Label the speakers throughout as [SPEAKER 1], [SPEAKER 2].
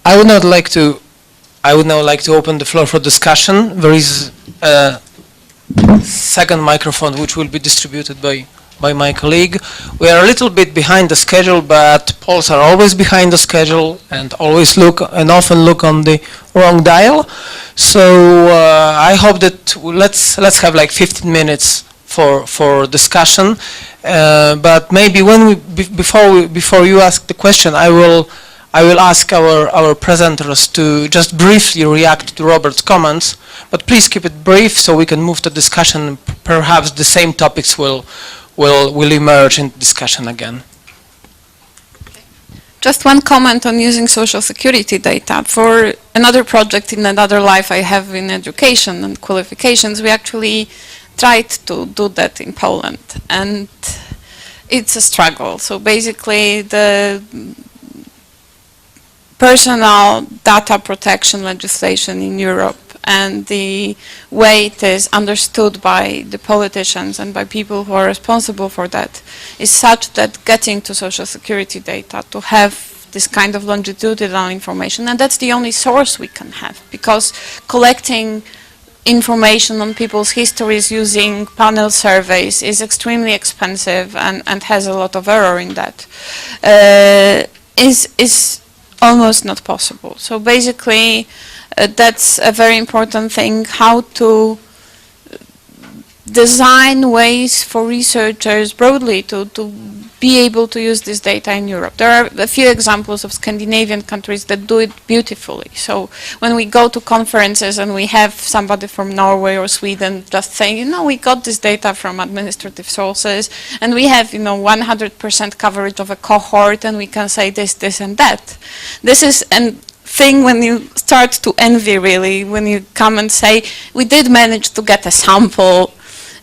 [SPEAKER 1] I would now like to open the floor for discussion. There is a second microphone which will be distributed by my colleague. We are a little bit behind the schedule, but polls are always behind the schedule and often look on the wrong dial. So I hope that let's have like 15 minutes for discussion. But maybe before you ask the question, I will ask our presenters to just briefly react to Robert's comments. But please keep it brief so we can move to discussion. Perhaps the same topics will emerge in discussion again.
[SPEAKER 2] Just one comment on using social security data. For another project in another life I have in education and qualifications, we actually tried to do that in Poland, and it's a struggle. So basically the personal data protection legislation in Europe and the way it is understood by the politicians and by people who are responsible for that is such that getting to social security data to have this kind of longitudinal information, and that's the only source we can have, because collecting information on people's histories using panel surveys is extremely expensive and has a lot of error in that, is almost not possible. So basically that's a very important thing, how to design ways for researchers broadly to be able to use this data in Europe. There are a few examples of Scandinavian countries that do it beautifully. So when we go to conferences and we have somebody from Norway or Sweden just saying, you know, we got this data from administrative sources and we have, you know, 100% coverage of a cohort and we can say this, this and that. This is a thing when you start to envy, really, when you come and say, we did manage to get a sample,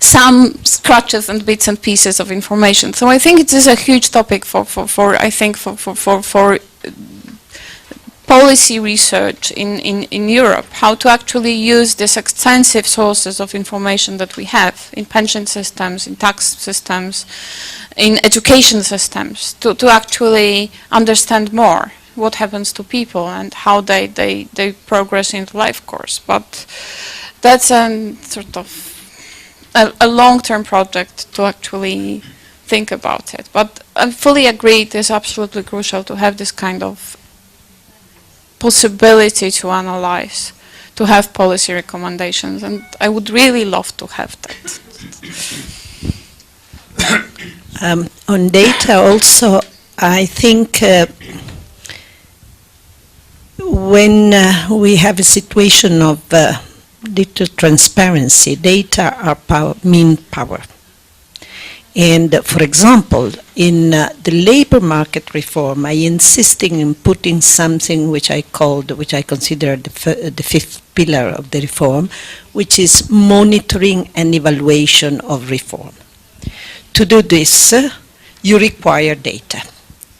[SPEAKER 2] some scratches and bits and pieces of information. So I think it is a huge topic for policy research in Europe, how to actually use these extensive sources of information that we have in pension systems, in tax systems, in education systems, to actually understand more what happens to people and how they progress in the life course. But that's a sort of a long-term project to actually think about it. But I fully agree it is absolutely crucial to have this kind of possibility to analyze, to have policy recommendations, and I would really love to have that.
[SPEAKER 3] On data also, I think when we have a situation of little transparency, data are mean power. And for example, in the labor market reform, I insisted in putting something which I consider the fifth pillar of the reform, which is monitoring and evaluation of reform. To do this, you require data.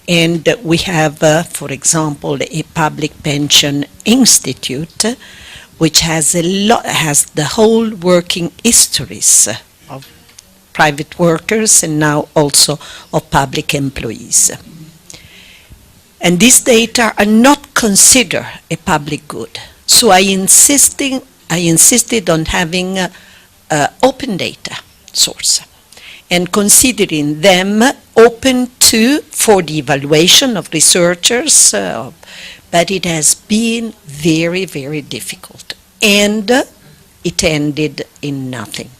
[SPEAKER 3] And we have, for example, a public pension institute, which has the whole working histories of private workers and now also of public employees. And these data are not considered a public good. So I insisted on having open data source and considering them open for the evaluation of researchers, but it has been very, very difficult. And it ended in nothing.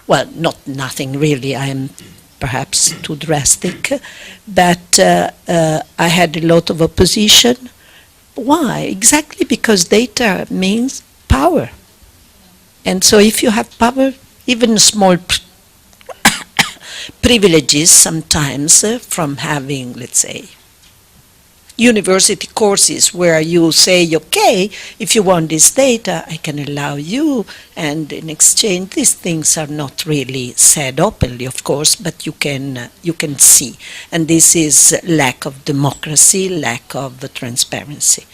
[SPEAKER 3] Well, not nothing really, I am perhaps too drastic, but I had a lot of opposition. Why? Exactly because data means power. And so if you have power, even small privileges sometimes from having, let's say, university courses where you say, okay, if you want this data, I can allow you, and in exchange, these things are not really said openly, of course, but you can see. And this is lack of democracy, lack of transparency.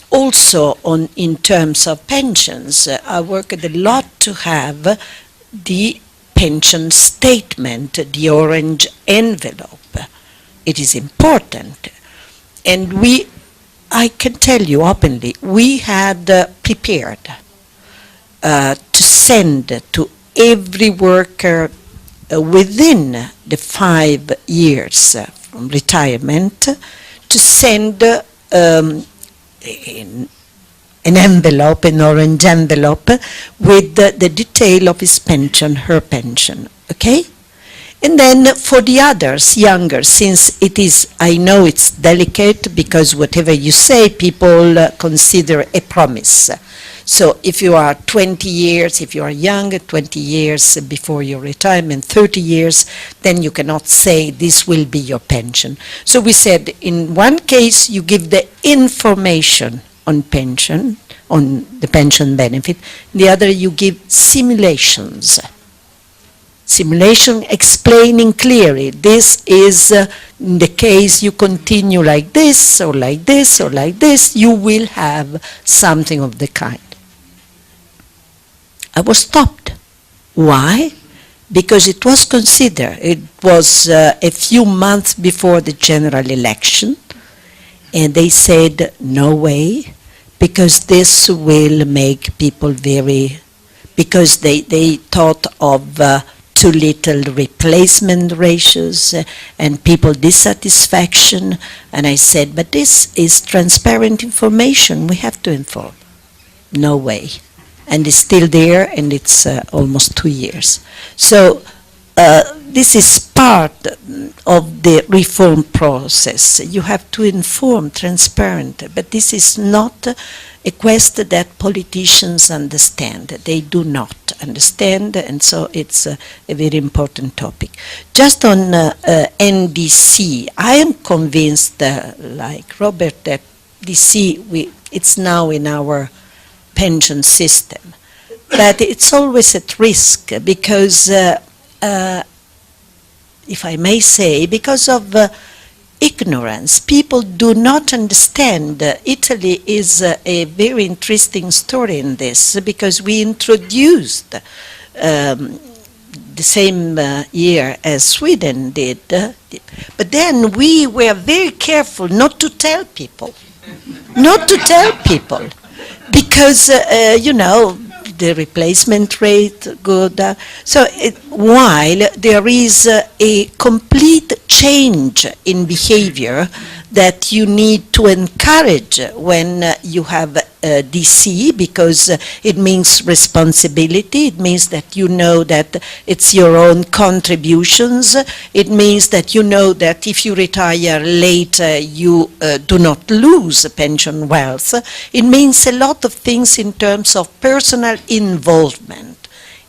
[SPEAKER 3] Also, in terms of pensions, I worked a lot to have the pension statement, the orange envelope. It is important. And we I can tell you openly, we had prepared to send to every worker within the 5 years from retirement to send an envelope, an orange envelope, with the detail of his pension, her pension, okay? And then for the others, younger, since it is, I know it's delicate because whatever you say, people consider a promise. So if you are 20 years, if you are young, 20 years before your retirement, 30 years, then you cannot say this will be your pension. So we said in one case you give the information on pension, on the pension benefit, the other you give simulations. Simulation explaining clearly, this is in the case you continue like this, or like this, or like this, you will have something of the kind. I was stopped. Why? Because it was considered, it was a few months before the general election, and they said, no way, because this will make people very, because they thought of too little replacement ratios and people dissatisfaction. And I said, but this is transparent information, we have to inform. No way. And it's still there, and it's almost 2 years. So this is part of the reform process. You have to inform, transparent, but this is not a question that politicians understand. They do not understand, and so it's a very important topic. Just on NDC, I am convinced, like Robert, that DC, it's now in our pension system, but it's always at risk because, if I may say, because of ignorance. People do not understand. Italy is a very interesting story in this because we introduced the same year as Sweden did, but then we were very careful not to tell people, because, you know, the replacement rate good. So while there is a complete change in behavior that you need to encourage when you have DC, because it means responsibility, it means that you know that it's your own contributions, it means that you know that if you retire later you do not lose pension wealth. It means a lot of things in terms of personal involvement.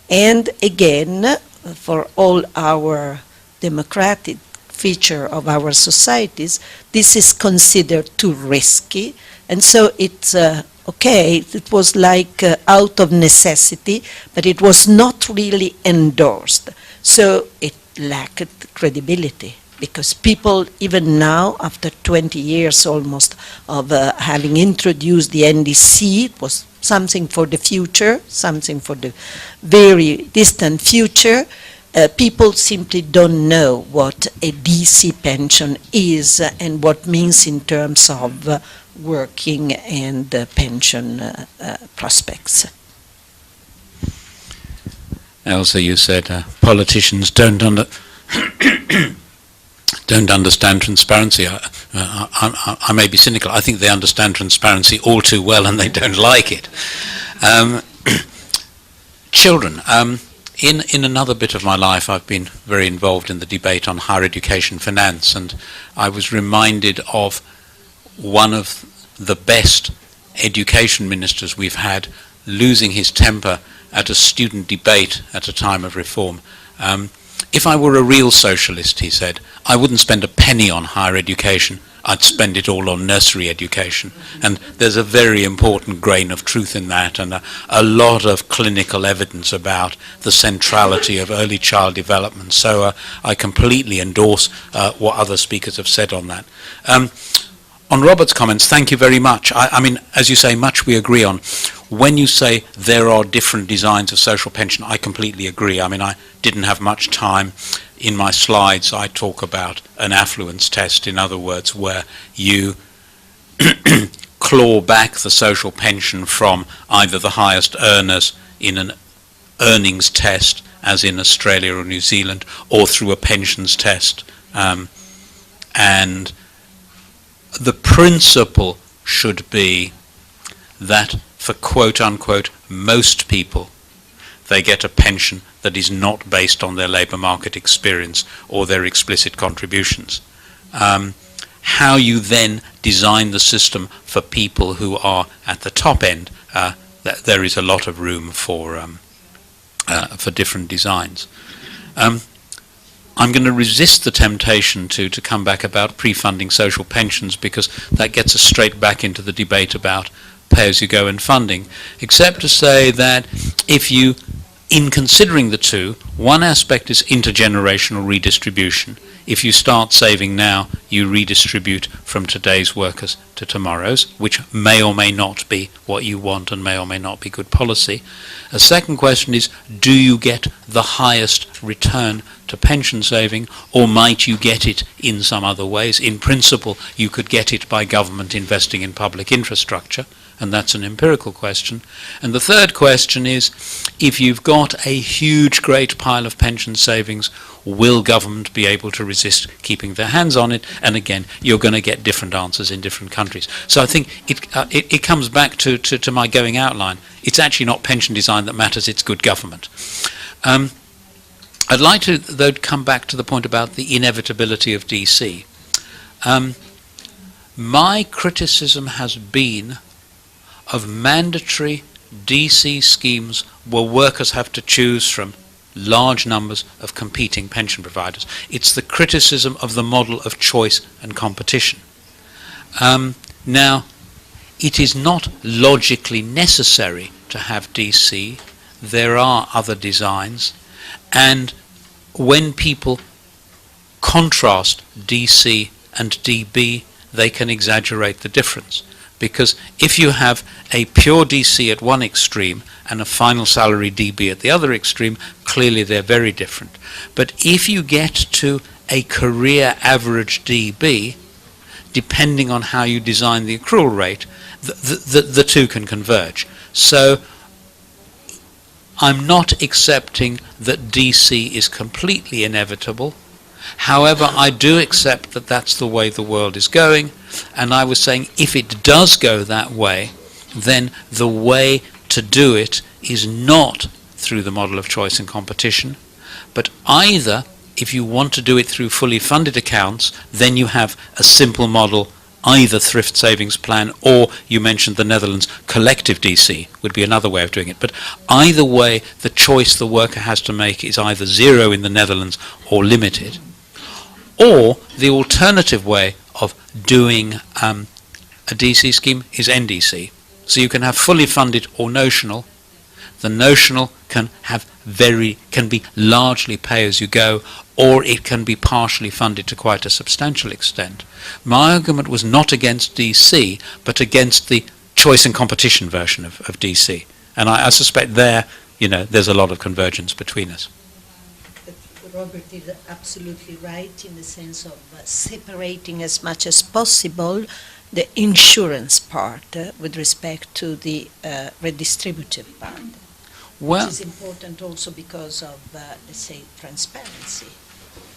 [SPEAKER 3] And again, for all our democratic feature of our societies, this is considered too risky, and so it's okay, it was like out of necessity, but it was not really endorsed. So it lacked credibility, because people, even now, after 20 years almost of having introduced the NDC, it was something for the future, something for the very distant future. People simply don't know what a DC pension is and what means in terms of working and pension prospects.
[SPEAKER 4] Elsa, you said politicians don't understand transparency. I may be cynical. I think they understand transparency all too well, and they don't like it. Children. In another bit of my life, I've been very involved in the debate on higher education finance, and I was reminded of one of the best education ministers we've had losing his temper at a student debate at a time of reform. If I were a real socialist, he said, I wouldn't spend a penny on higher education. I'd spend it all on nursery education. And there's a very important grain of truth in that, and a lot of clinical evidence about the centrality of early child development. So I completely endorse what other speakers have said on that. On Robert's comments, thank you very much. I mean, as you say, much we agree on. When you say there are different designs of social pension, I completely agree. I mean, I didn't have much time. In my slides, I talk about an affluence test, in other words, where you claw back the social pension from either the highest earners in an earnings test, as in Australia or New Zealand, or through a pensions test. And the principle should be that for quote-unquote most people, they get a pension that is not based on their labour market experience or their explicit contributions. How you then design the system for people who are at the top end, there is a lot of room for different designs. I'm going to resist the temptation to come back about pre-funding social pensions, because that gets us straight back into the debate about pay-as-you-go and funding, except to say that if you, in considering the two, one aspect is intergenerational redistribution. If you start saving now, you redistribute from today's workers to tomorrow's, which may or may not be what you want and may or may not be good policy. A second question is, do you get the highest return to pension saving, or might you get it in some other ways? In principle, you could get it by government investing in public infrastructure, and that's an empirical question. And the third question is, if you've got a huge, great pile of pension savings, will government be able to resist keeping their hands on it? And again, you're going to get different answers in different countries. So I think it comes back to my going out line. It's actually not pension design that matters, it's good government. I'd like to, though, come back to the point about the inevitability of DC. My criticism has been of mandatory DC schemes where workers have to choose from large numbers of competing pension providers. It's the criticism of the model of choice and competition. Now, it is not logically necessary to have DC. There are other designs, and when people contrast DC and DB, they can exaggerate the difference. Because if you have a pure DC at one extreme and a final salary DB at the other extreme, clearly they're very different. But if you get to a career average DB, depending on how you design the accrual rate, the two can converge. So I'm not accepting that DC is completely inevitable. However, I do accept that that's the way the world is going, and I was saying if it does go that way, then the way to do it is not through the model of choice and competition, but either, if you want to do it through fully funded accounts, then you have a simple model, either thrift savings plan, or you mentioned the Netherlands, collective DC would be another way of doing it. But either way, the choice the worker has to make is either zero in the Netherlands or limited. Or the alternative way of doing a DC scheme is NDC. So you can have fully funded or notional. The notional can be largely pay as you go, or it can be partially funded to quite a substantial extent. My argument was not against DC, but against the choice and competition version of DC. And I suspect there's a lot of convergence between us.
[SPEAKER 3] Robert is absolutely right in the sense of separating as much as possible the insurance part with respect to the redistributive part.
[SPEAKER 4] Well,
[SPEAKER 3] which is important also because of, let's say, transparency.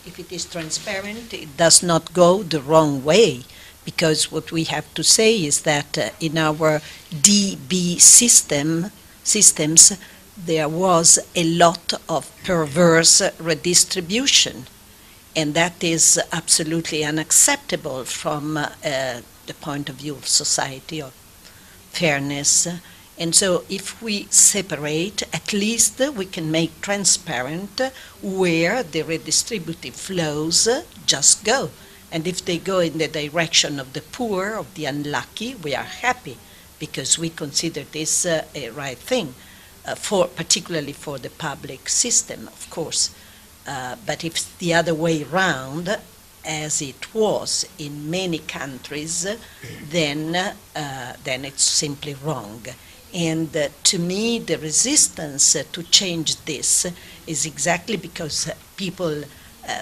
[SPEAKER 3] If it is transparent, it does not go the wrong way, because what we have to say is that in our DB systems, there was a lot of perverse redistribution, and that is absolutely unacceptable from the point of view of society, of fairness. And so if we separate, at least we can make transparent where the redistributive flows just go. And if they go in the direction of the poor, of the unlucky, we are happy, because we consider this a right thing. Particularly for the public system, of course. But if it's the other way around, as it was in many countries, then it's simply wrong. And to me, the resistance to change this is exactly because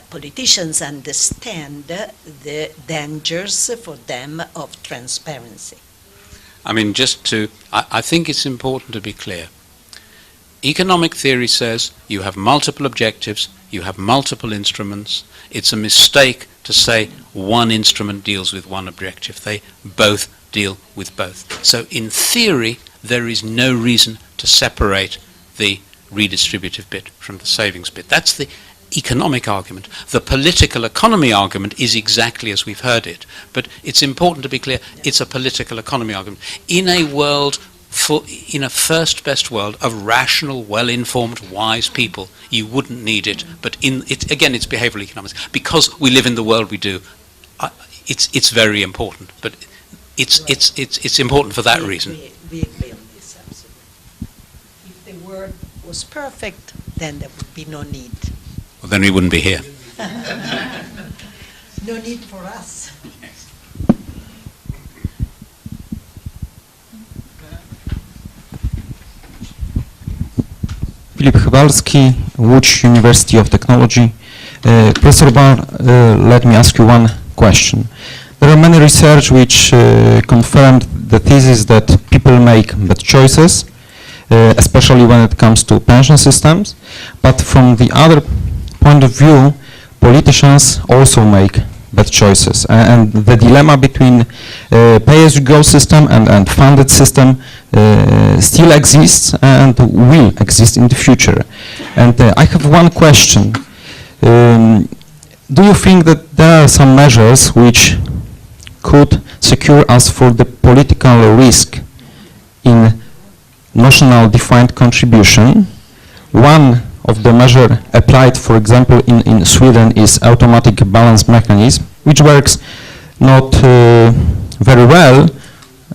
[SPEAKER 3] politicians understand the dangers for them of transparency.
[SPEAKER 4] I mean, I think it's important to be clear. Economic theory says you have multiple objectives, you have multiple instruments. It's a mistake to say one instrument deals with one objective. They both deal with both. So in theory, there is no reason to separate the redistributive bit from the savings bit. That's the economic argument. The political economy argument is exactly as we've heard it. But it's important to be clear, it's a political economy argument. In a world, in a first best world of rational, well-informed, wise people, you wouldn't need it. But again, it's behavioral economics. Because we live in the world we do, it's very important. But it's important for that reason.
[SPEAKER 3] We agree on this, absolutely. If the world was perfect, then there would be no need.
[SPEAKER 4] Well, then we wouldn't be here.
[SPEAKER 3] No need for us.
[SPEAKER 5] Filip Chywalski, Łódź University of Technology. Professor Barr, let me ask you one question. There are many research which confirmed the thesis that people make bad choices, especially when it comes to pension systems, but from the other point of view, politicians also make bad choices. And the dilemma between pay-as-you-go system and funded system still exists and will exist in the future. And I have one question. Do you think that there are some measures which could secure us for the political risk in notional defined contribution? One of the measure applied, for example, in Sweden is automatic balance mechanism, which works not very well,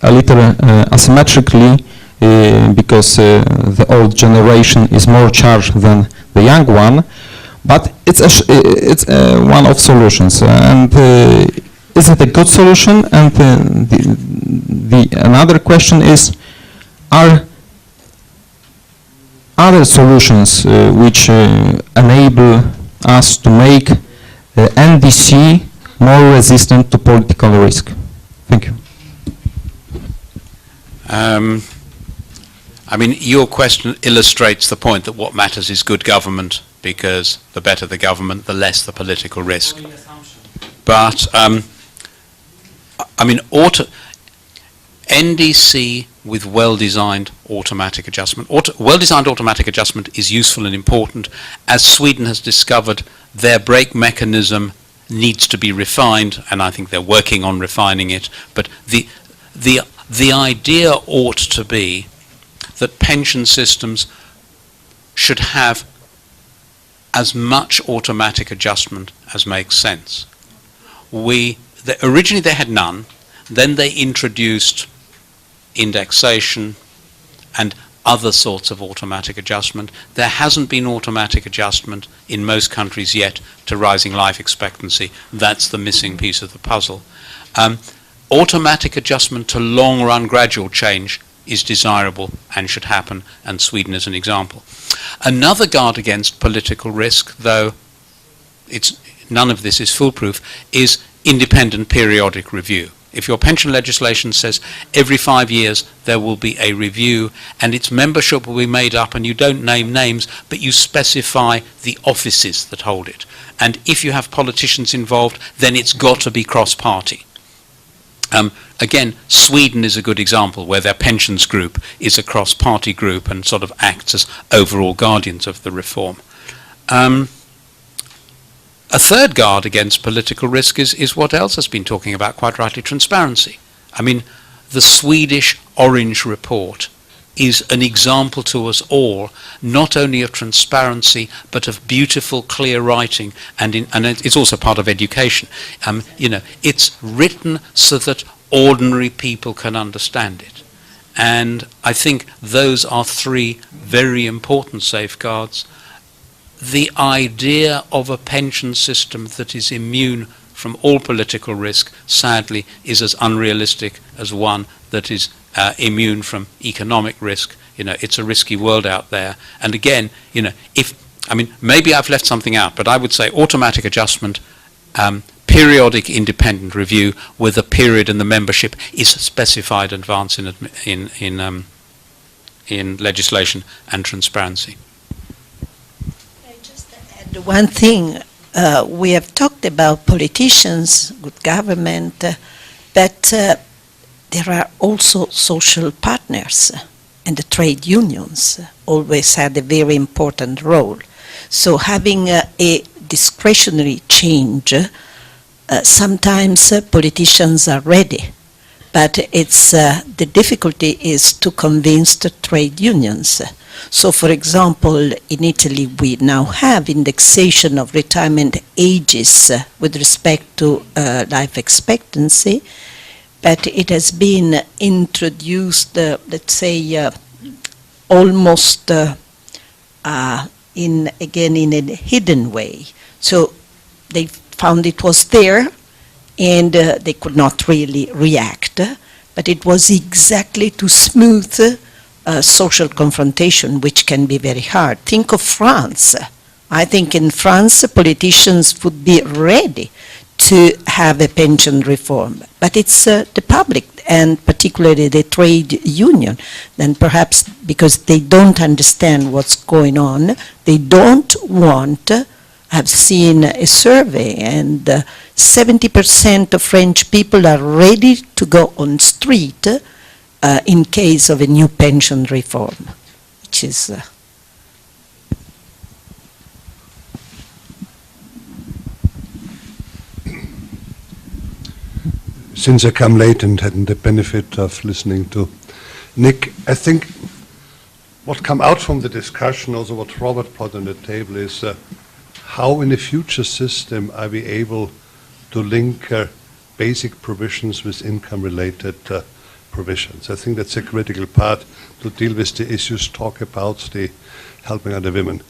[SPEAKER 5] a little asymmetrically, because the old generation is more charged than the young one, but it's one of solutions. And is it a good solution? And another question is, are other solutions which enable us to make NDC more resistant to political risk? Thank you.
[SPEAKER 4] I mean, your question illustrates the point that what matters is good government, because the better the government, the less the political risk. But, I mean, NDC with well-designed automatic adjustment. Well-designed automatic adjustment is useful and important. As Sweden has discovered, their brake mechanism needs to be refined, and I think they're working on refining it. But the idea ought to be that pension systems should have as much automatic adjustment as makes sense. Originally they had none, then they introduced indexation and other sorts of automatic adjustment. There hasn't been automatic adjustment in most countries yet to rising life expectancy. That's the missing piece of the puzzle. Automatic adjustment to long-run gradual change is desirable and should happen, and Sweden is an example. Another guard against political risk, though none of this is foolproof, is independent periodic review. If your pension legislation says every 5 years there will be a review and its membership will be made up, and you don't name names but you specify the offices that hold it, and if you have politicians involved, then it's got to be cross-party. Again, Sweden is a good example where their pensions group is a cross-party group and sort of acts as overall guardians of the reform. A third guard against political risk is what Elsa has been talking about, quite rightly, transparency. I mean, the Swedish Orange Report is an example to us all, not only of transparency, but of beautiful, clear writing, and it's also part of education. It's written so that ordinary people can understand it. And I think those are three very important safeguards. The idea of a pension system that is immune from all political risk, sadly, is as unrealistic as one that is immune from economic risk. It's a risky world out there. And again, maybe I've left something out, but I would say automatic adjustment, periodic independent review with a period in the membership is specified in advance in legislation and transparency.
[SPEAKER 3] Just to add one thing, we have talked about politicians, good government, but there are also social partners, and the trade unions always had a very important role. So having a discretionary change, sometimes politicians are ready, but it's the difficulty is to convince the trade unions. So for example, in Italy we now have indexation of retirement ages with respect to life expectancy, but it has been introduced, let's say, almost in a hidden way. So they found it was there, and they could not really react, but it was exactly to smooth social confrontation, which can be very hard. Think of France. I think in France, politicians would be ready to have a pension reform, but it's the public, and particularly the trade union, then perhaps because they don't understand what's going on, they don't want. I've seen a survey, and 70% of French people are ready to go on street in case of a new pension reform, which is...
[SPEAKER 6] Since I come late and hadn't the benefit of listening to Nick, I think what come out from the discussion, also what Robert put on the table, is how in a future system are we able to link basic provisions with income-related provisions. I think that's a critical part to deal with the issues, talk about the helping other women.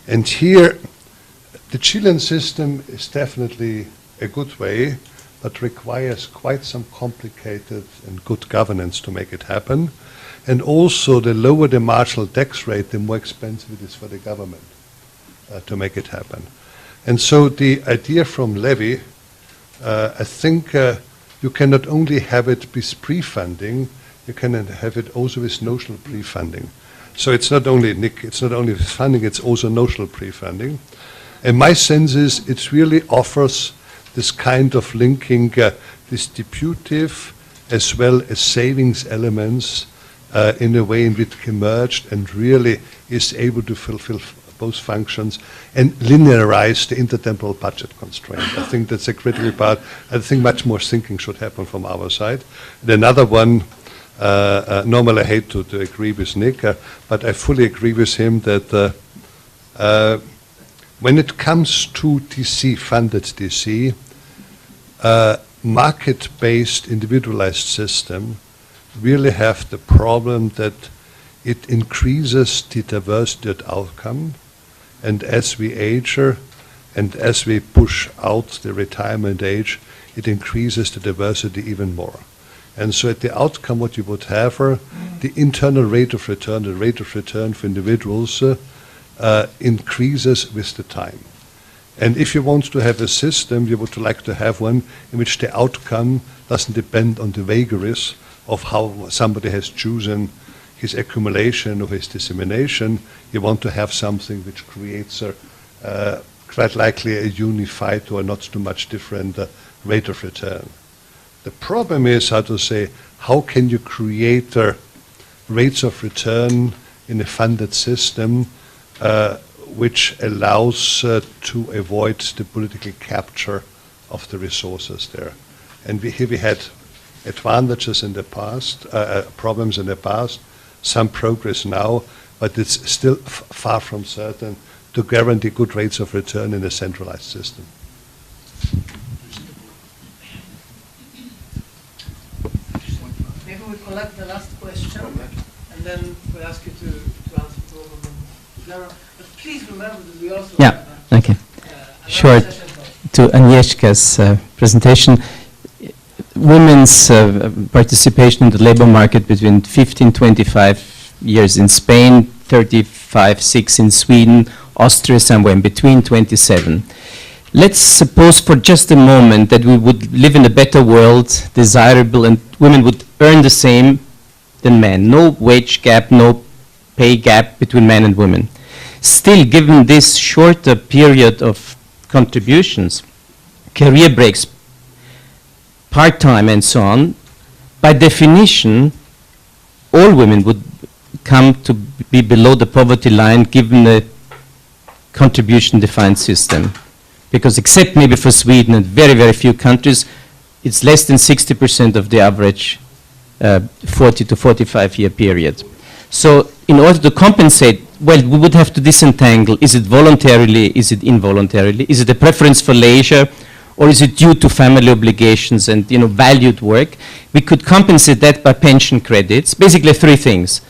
[SPEAKER 6] And here, the Chilean system is definitely a good way, but requires quite some complicated and good governance to make it happen. And also, the lower the marginal tax rate, the more expensive it is for the government to make it happen. And so the idea from levy, I think you can not only have it with pre-funding, you can have it also with notional pre-funding. So it's not only, Nick, it's not only with funding, it's also notional pre-funding. And my sense is it really offers this kind of linking distributive as well as savings elements in a way in which it emerged and really is able to fulfill both functions and linearize the intertemporal budget constraint. I think that's a critical part. I think much more thinking should happen from our side. And another one, normally I hate to agree with Nick, but I fully agree with him that when it comes to DC, funded DC, market-based individualized system really have the problem that it increases the diversity of outcome, and as we age and as we push out the retirement age, it increases the diversity even more. And so at the outcome what you would have the internal rate of return, the rate of return for individuals increases with the time. And if you want to have a system, you would like to have one in which the outcome doesn't depend on the vagaries of how somebody has chosen his accumulation or his dissemination. You want to have something which creates quite likely a unified or not too much different rate of return. The problem is, how can you create rates of return in a funded system which allows to avoid the political capture of the resources there. And here we had advantages in the past, problems in the past, some progress now, but it's still far from certain to guarantee good rates of return in a centralized system.
[SPEAKER 1] Maybe we collect the last question, and then we ask you to answer all of them together. But please remember that we also
[SPEAKER 7] Sure. To Agnieszka's presentation, women's participation in the labor market between 15, 25 years in Spain, 35, 6 in Sweden, Austria somewhere in between, 27. let's suppose for just a moment that we would live in a better world, desirable, and women would earn the same than men. No wage gap, no pay gap between men and women. Still, given this shorter period of contributions, career breaks, part-time and so on, by definition, all women would come to be below the poverty line given the contribution-defined system. Because except maybe for Sweden and very, very few countries, it's less than 60% of the average 40 to 45 year period. So in order to compensate, well, we would have to disentangle, is it voluntarily, is it involuntarily, is it a preference for leisure, or is it due to family obligations and valued work? We could compensate that by pension credits, basically three things.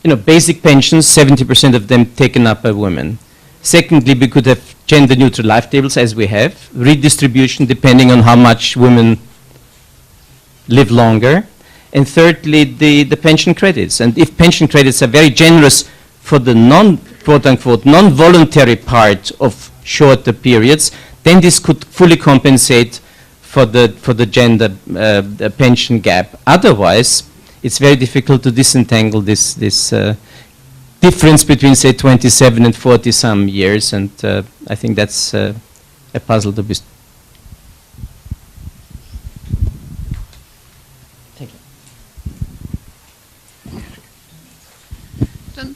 [SPEAKER 7] Basic pensions, 70% of them taken up by women. Secondly, we could have gender-neutral life tables as we have, redistribution depending on how much women live longer. And thirdly, the pension credits. And if pension credits are very generous for the quote-unquote, non-voluntary part of shorter periods, then this could fully compensate for the gender pension gap. Otherwise, it's very difficult to disentangle this difference between, say, 27 and 40 some years, and I think that's a puzzle to be. Thank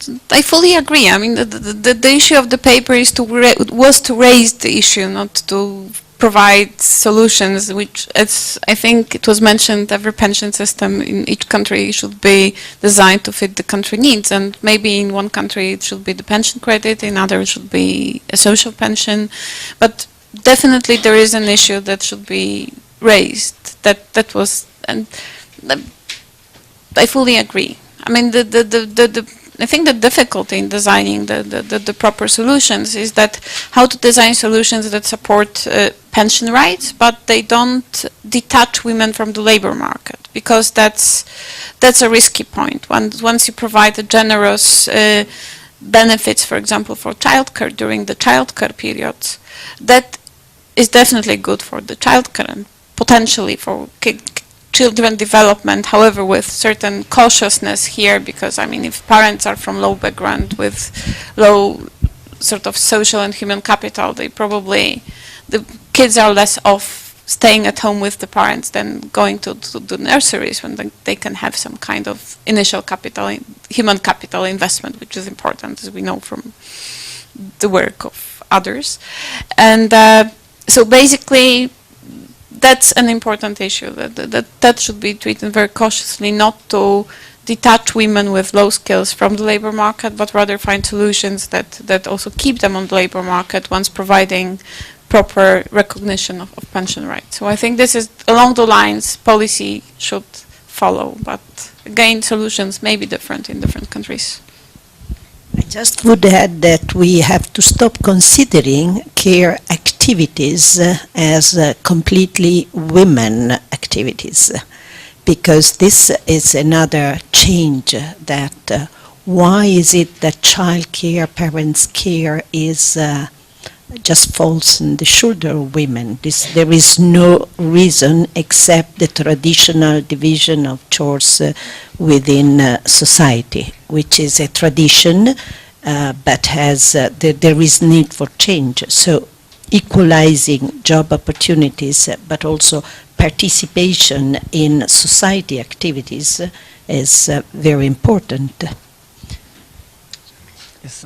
[SPEAKER 2] you. I fully agree. I mean, the issue of the paper is was to raise the issue, not to provide solutions, which, as I think it was mentioned, every pension system in each country should be designed to fit the country needs. And maybe in one country it should be the pension credit, in others should be a social pension. But definitely there is an issue that should be raised. That was, and I fully agree. I mean, I think the difficulty in designing the proper solutions is that how to design solutions that support pension rights, but they don't detach women from the labor market, because that's a risky point. Once you provide a generous benefits, for example, for childcare during the childcare periods, that is definitely good for the childcare and potentially for children development, however, with certain cautiousness here, because, I mean, if parents are from low background with low sort of social and human capital, they probably, the kids are less off staying at home with the parents than going to the nurseries when they can have some kind of initial capital, human capital investment, which is important, as we know from the work of others. And so basically, that's an important issue, that should be treated very cautiously, not to detach women with low skills from the labor market, but rather find solutions that also keep them on the labor market once providing proper recognition of pension rights. So I think this is along the lines policy should follow, but again, solutions may be different in different countries.
[SPEAKER 3] I just would add that we have to stop considering care activities as completely women activities, because this is another change that why is it that child care, parents' care is just falls on the shoulder of women. There is no reason except the traditional division of chores within society, which is a tradition, but has there is need for change. So equalizing job opportunities, but also participation in society activities is very important.
[SPEAKER 1] Yes,